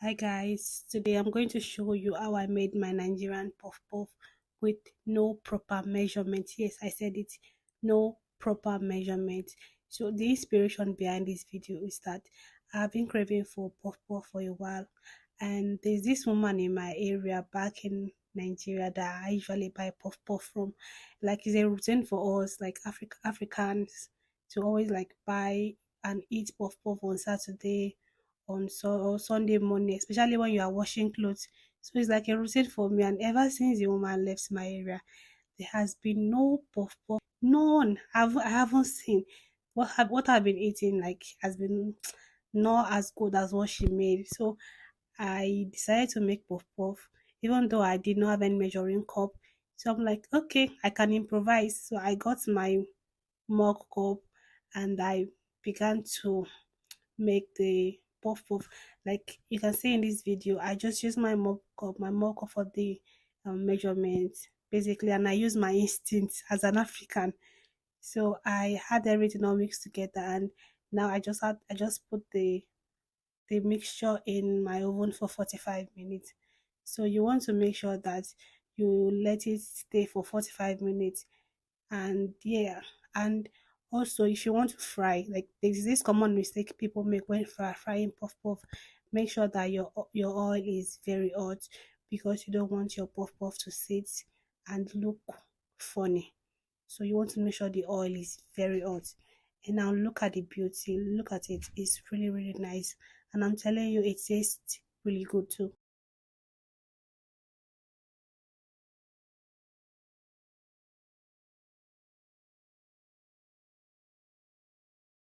Hi guys, today I'm going to show you how I made my Nigerian puff puff with no proper measurement. Yes, I said it, no proper measurement. So the inspiration behind this video is that I've been craving for puff puff for a while, and there's this woman in my area back in Nigeria that I usually buy puff puff from. Like, it's a routine for us, like Africans, to always like buy and eat puff puff on Saturday, on Sunday morning, especially when you are washing clothes. So it's like a routine for me. And ever since the woman left my area, there has been no puff puff, none. I haven't seen what I've been eating like has been not as good as what she made. So I decided to make puff puff, even though I did not have any measuring cup. So I'm like, okay, I can improvise. So I got my mug cup and I began to make the puff puff. Like you can see in this video, I just use my mug cup for the measurement basically, and I use my instinct as an African. So I had everything all mixed together, and now I just put the mixture in my oven for 45 minutes. So you want to make sure that you let it stay for 45 minutes. And yeah, and also if you want to fry, like there's this common mistake people make when frying puff puff, make sure that your oil is very hot, because you don't want your puff puff to sit and look funny. So you want to make sure the oil is very hot. And now look at the beauty, look at it, it's really nice, and I'm telling you, it tastes really good too.